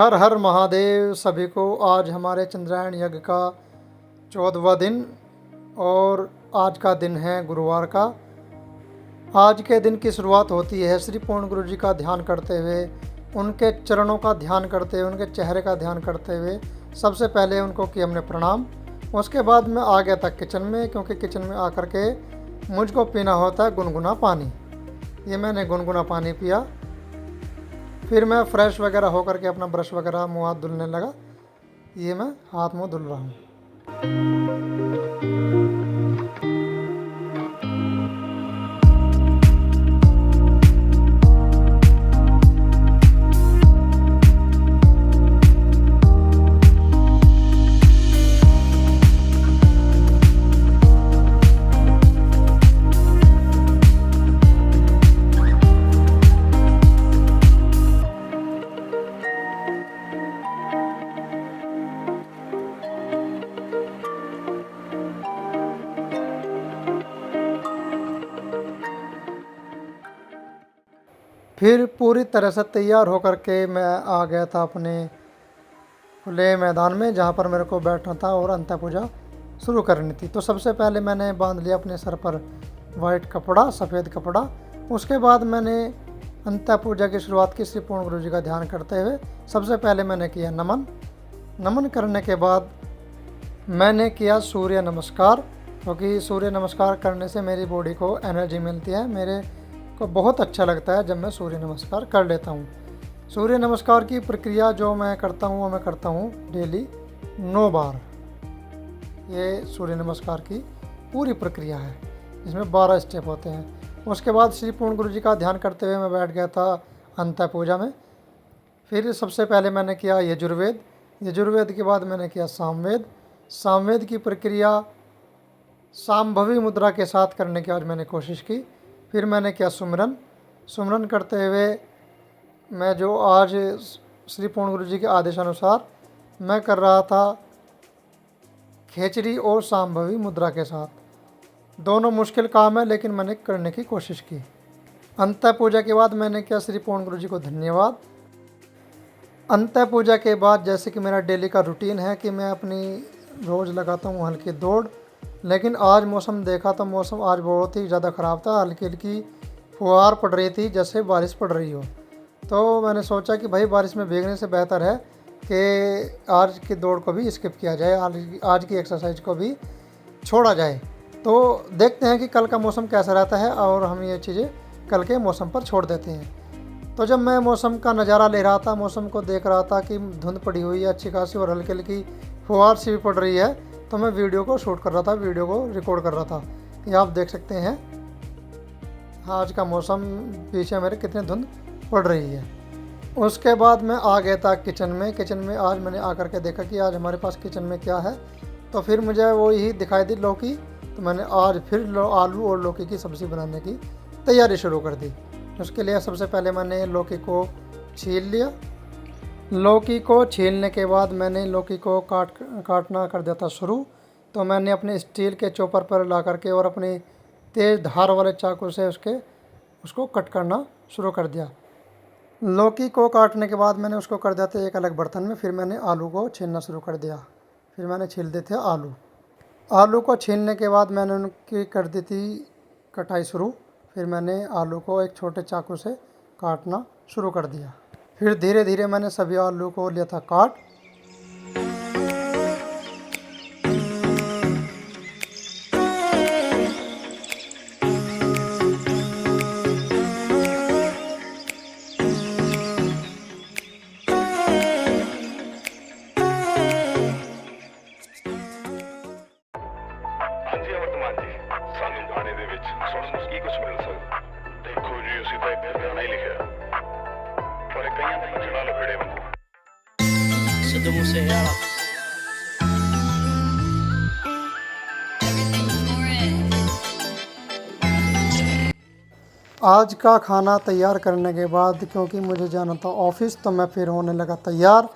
हर हर महादेव सभी को। आज हमारे चंद्रायण यज्ञ का 14वां दिन और आज का दिन है गुरुवार का। आज के दिन की शुरुआत होती है श्री पूर्ण गुरु जी का ध्यान करते हुए, उनके चरणों का ध्यान करते हुए, उनके चेहरे का ध्यान करते हुए। सबसे पहले उनको किया हमने प्रणाम। उसके बाद मैं आ गया था किचन में, क्योंकि किचन में आकर के मुझको पीना होता है गुनगुना पानी। ये मैंने गुनगुना पानी पिया। फिर मैं फ्रेश वगैरह होकर के अपना ब्रश वगैरह मुँह हाथ धुलने लगा। ये मैं हाथ मुँह धुल रहा हूँ। फिर पूरी तरह से तैयार होकर के मैं आ गया था अपने खुले मैदान में, जहाँ पर मेरे को बैठना था और अंत पूजा शुरू करनी थी। तो सबसे पहले मैंने बांध लिया अपने सर पर वाइट कपड़ा, सफ़ेद कपड़ा। उसके बाद मैंने अंत पूजा की शुरुआत की श्री पूर्ण गुरु जी का ध्यान करते हुए। सबसे पहले मैंने किया नमन। नमन करने के बाद मैंने किया सूर्य नमस्कार, क्योंकि सूर्य नमस्कार करने से मेरी बॉडी को एनर्जी मिलती है। मेरे को बहुत अच्छा लगता है जब मैं सूर्य नमस्कार कर लेता हूँ। सूर्य नमस्कार की प्रक्रिया जो मैं करता हूँ वो मैं करता हूँ डेली 9 बार। ये सूर्य नमस्कार की पूरी प्रक्रिया है, इसमें 12 स्टेप होते हैं। उसके बाद श्री पूर्ण गुरु जी का ध्यान करते हुए मैं बैठ गया था अंत पूजा में। फिर सबसे पहले मैंने किया यजुर्वेद। यजुर्वेद के बाद मैंने किया सामवेद। सामवेद की प्रक्रिया सांभवी मुद्रा के साथ करने की आज मैंने कोशिश की। फिर मैंने किया सुमिरन। सुमिरन करते हुए मैं जो आज श्री पूर्ण गुरु जी के आदेशानुसार मैं कर रहा था खेचरी और सांभवी मुद्रा के साथ। दोनों मुश्किल काम है, लेकिन मैंने करने की कोशिश की। अंत पूजा के बाद मैंने किया श्री पूर्ण गुरु जी को धन्यवाद। अंत पूजा के बाद जैसे कि मेरा डेली का रूटीन है कि मैं अपनी रोज़ लगाता हूँ हल्की दौड़, लेकिन आज मौसम देखा तो मौसम आज बहुत ही ज़्यादा ख़राब था। हल्की हल्की फुहार पड़ रही थी, जैसे बारिश पड़ रही हो। तो मैंने सोचा कि भाई बारिश में भीगने से बेहतर है कि आज की दौड़ को भी स्किप किया जाए, आज की एक्सरसाइज को भी छोड़ा जाए। तो देखते हैं कि कल का मौसम कैसा रहता है और हम ये चीज़ें कल के मौसम पर छोड़ देते हैं। तो जब मैं मौसम का नज़ारा ले रहा था, मौसम को देख रहा था कि धुंध पड़ी हुई है अच्छी खासी और हल्की हल्की फुहार सी भी पड़ रही है, तो मैं वीडियो को शूट कर रहा था, वीडियो को रिकॉर्ड कर रहा था। ये आप देख सकते हैं आज का मौसम, पीछे मेरे कितनी धुंध पड़ रही है। उसके बाद मैं आ गया था किचन में। किचन में आज मैंने आकर के देखा कि आज हमारे पास किचन में क्या है, तो फिर मुझे वो ही दिखाई दी लौकी। तो मैंने आज फिर आलू और लौकी की सब्ज़ी बनाने की तैयारी शुरू कर दी। उसके लिए सबसे पहले मैंने लौकी को छील लिया। लौकी को छीलने के बाद मैंने लौकी को काटना कर दिया था शुरू। तो मैंने अपने स्टील के चॉपर पर ला करके और अपनी तेज़ धार वाले चाकू से उसको कट करना शुरू कर दिया। लौकी को काटने के बाद मैंने उसको कर दिया था एक अलग बर्तन में। फिर मैंने आलू को छीलना शुरू कर दिया। फिर मैंने छील दिए थे आलू। आलू को छीलने के बाद मैंने उनकी कर दी थी कटाई शुरू। फिर मैंने आलू को एक छोटे चाकू से काटना शुरू कर दिया। फिर धीरे धीरे मैंने सभी आलू को लिया था काट। ਹਾਂਜੀ ਵਰਤਮਾਨ ਜੀ, ਸਾਨੂੰ ਗਾਣੇ ਦੇ ਵਿੱਚ ਸੁਣਨ ਨੂੰ ਕੀ ਕੁਝ ਮਿਲ ਸਕਦਾ? ਦੇਖੋ ਜੀ, ਅਸੀਂ ਤਾਂ ਇੱਕ ਗਾਣਾ ਹੀ ਲਿਖਿਆ, ਪਰ ਇਹ ਕਈਆਂ ਦੇ ਜਣਾ ਲਫੇੜੇ ਵਾਂਗੂ। ਸਿੱਧੂ ਮੂਸੇਵਾਲਾ आज का खाना तैयार करने के बाद, क्योंकि मुझे जाना था ऑफिस, तो मैं फिर होने लगा तैयार।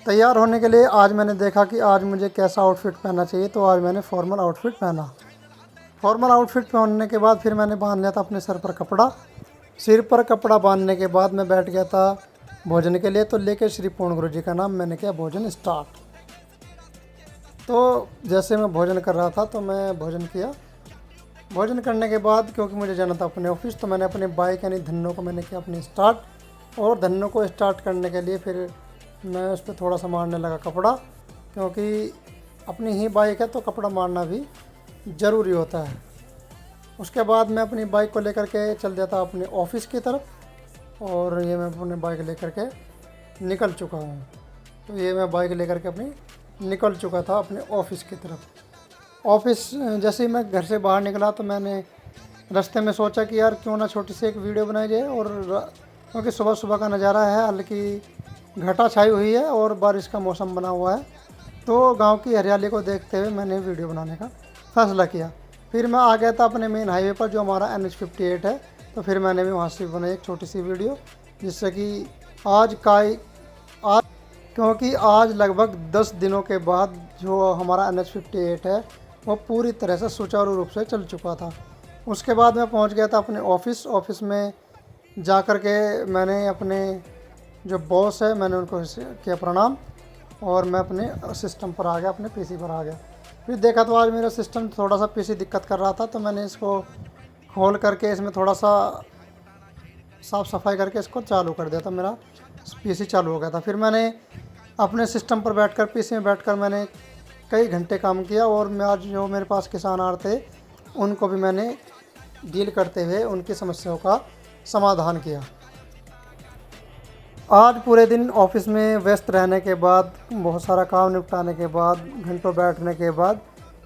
तैयार होने के लिए आज मैंने देखा कि आज मुझे कैसा आउटफिट पहनना चाहिए, तो आज मैंने फॉर्मल आउटफिट पहना। फॉर्मल आउटफिट पहनने के बाद फिर मैंने बांध लिया था अपने सर पर कपड़ा। सिर पर कपड़ा बांधने के बाद मैं बैठ गया था भोजन के लिए, तो लेके श्री पूर्ण गुरु जी का नाम मैंने किया भोजन स्टार्ट। तो जैसे मैं भोजन कर रहा था तो मैं भोजन किया। भोजन करने के बाद क्योंकि मुझे जाना था अपने ऑफिस, तो मैंने अपने बाइक यानी धन्नो को मैंने किया अपनी स्टार्ट। और धन्नो को स्टार्ट करने के लिए फिर मैं उस पर थोड़ा सा मारने लगा कपड़ा, क्योंकि अपनी ही बाइक है तो कपड़ा मारना भी ज़रूरी होता है। उसके बाद मैं अपनी बाइक को लेकर के चल जाता अपने ऑफिस की तरफ, और ये मैं अपनी बाइक लेकर के निकल चुका हूँ। तो ये मैं बाइक लेकर के अपनी निकल चुका था अपने ऑफिस की तरफ। ऑफिस जैसे ही मैं घर से बाहर निकला तो मैंने रास्ते में सोचा कि यार क्यों ना छोटी सी एक वीडियो बनाई जाए। और क्योंकि सुबह सुबह का नज़ारा है, हल्की घटा छाई हुई है और बारिश का मौसम बना हुआ है, तो गांव की हरियाली को देखते हुए मैंने वीडियो बनाने का फैसला किया। फिर मैं आ गया था अपने मेन हाईवे पर जो हमारा NH58 है, तो फिर मैंने भी वहाँ से बनाई एक छोटी सी वीडियो, जिससे कि आज क्योंकि आज लगभग 10 दिनों के बाद जो हमारा NH58 है वो पूरी तरह से सुचारू रूप से चल चुका था। उसके बाद मैं पहुंच गया था अपने ऑफिस में जा कर के मैंने अपने जो बॉस है मैंने उनको किया प्रणाम, और मैं अपने सिस्टम पर आ गया, अपने PC पर आ गया। फिर देखा तो आज मेरा सिस्टम थोड़ा सा PC दिक्कत कर रहा था, तो मैंने इसको खोल करके इसमें थोड़ा सा साफ़ सफाई करके इसको चालू कर दिया, तो मेरा PC चालू हो गया था। फिर मैंने अपने सिस्टम पर बैठकर PC में बैठकर मैंने कई घंटे काम किया, और मैं आज जो मेरे पास किसान आ रहे थे उनको भी मैंने डील करते हुए उनकी समस्याओं का समाधान किया। आज पूरे दिन ऑफिस में व्यस्त रहने के बाद, बहुत सारा काम निपटाने के बाद, घंटों बैठने के बाद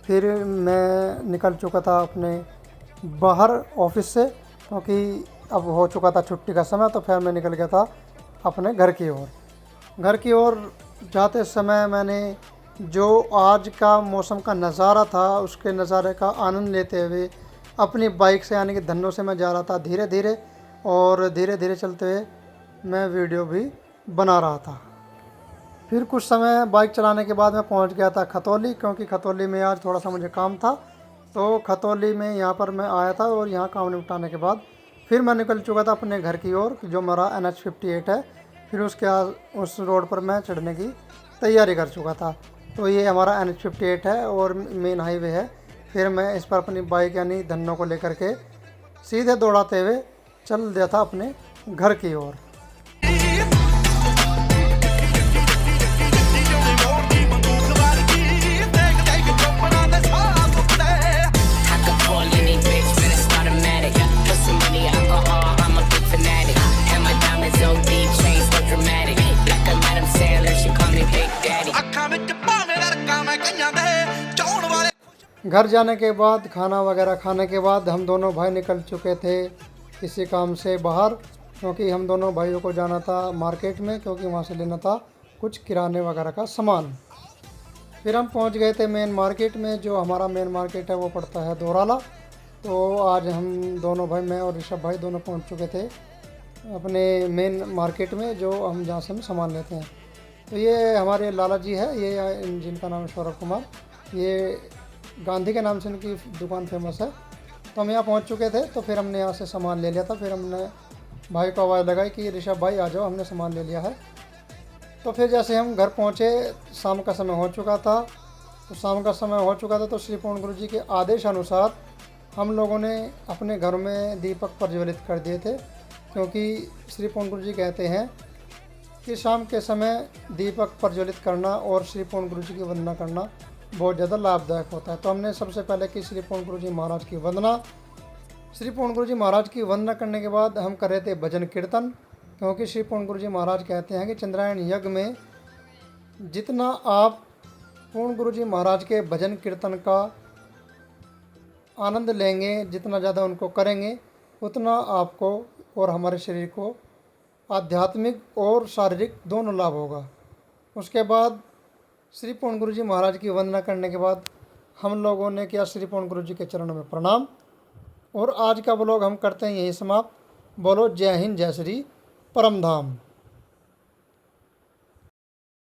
फिर मैं निकल चुका था अपने बाहर ऑफिस से, क्योंकि अब हो चुका था छुट्टी का समय। तो फिर मैं निकल गया था अपने घर की ओर। घर की ओर जाते समय मैंने जो आज का मौसम का नज़ारा था उसके नज़ारे का आनंद लेते हुए अपनी बाइक से यानी कि धन्नो से मैं जा रहा था धीरे धीरे, और धीरे धीरे चलते हुए मैं वीडियो भी बना रहा था। फिर कुछ समय बाइक चलाने के बाद मैं पहुंच गया था खतौली, क्योंकि खतौली में आज थोड़ा सा मुझे काम था। तो खतौली में यहाँ पर मैं आया था, और यहाँ काम निपटाने के बाद फिर मैं निकल चुका था अपने घर की ओर जो मेरा NH58 है। फिर उस रोड पर मैं चढ़ने की तैयारी कर चुका था। तो ये हमारा NH58 है और मेन हाईवे है। फिर मैं इस पर अपनी बाइक यानी धन्नो को लेकर के सीधे दौड़ाते हुए चल दिया था अपने घर की ओर। घर जाने के बाद खाना वगैरह खाने के बाद हम दोनों भाई निकल चुके थे किसी काम से बाहर, क्योंकि हम दोनों भाइयों को जाना था मार्केट में, क्योंकि वहाँ से लेना था कुछ किराने वगैरह का सामान। फिर हम पहुँच गए थे मेन मार्केट में। जो हमारा मेन मार्केट है वो पड़ता है दोराला। तो आज हम दोनों भाई, मैं और ऋषभ भाई दोनों पहुँच चुके थे अपने मेन मार्केट में, जो हम जहाँ से हम सामान लेते हैं। तो ये हमारे लाला जी है, ये जिनका नाम है सौरभ कुमार, ये गांधी के नाम से इनकी दुकान फेमस है। तो हम यहाँ पहुँच चुके थे, तो फिर हमने यहाँ से सामान ले लिया था। फिर हमने भाई को आवाज़ लगाई कि ऋषभ भाई आ जाओ, हमने सामान ले लिया है। तो फिर जैसे हम घर पहुँचे, शाम का समय हो चुका था। तो श्री पूर्ण गुरु जी के आदेश अनुसार हम लोगों ने अपने घर में दीपक प्रज्वलित कर दिए थे, क्योंकि श्री पूर्ण गुरु जी कहते हैं कि शाम के समय दीपक प्रज्वलित करना और श्री पूर्ण गुरु जी की वंदना करना बहुत ज़्यादा लाभदायक होता है। तो हमने सबसे पहले की श्री पूर्ण गुरु जी महाराज की वंदना। श्री पूर्ण गुरु जी महाराज की वंदना करने के बाद हम कर रहे थे भजन कीर्तन, क्योंकि श्री पूर्ण गुरु जी महाराज कहते हैं कि चंद्रायण यज्ञ में जितना आप पूर्ण गुरु जी महाराज के भजन कीर्तन का आनंद लेंगे, जितना ज़्यादा उनको करेंगे, उतना आपको और हमारे शरीर को आध्यात्मिक और शारीरिक दोनों लाभ होगा। उसके बाद श्री पूर्ण गुरु जी महाराज की वंदना करने के बाद हम लोगों ने किया श्री पूर्ण गुरु जी के चरणों में प्रणाम। और आज का ब्लॉग हम करते हैं यहीं समाप्त। बोलो जय हिंद, जय श्री परम धाम।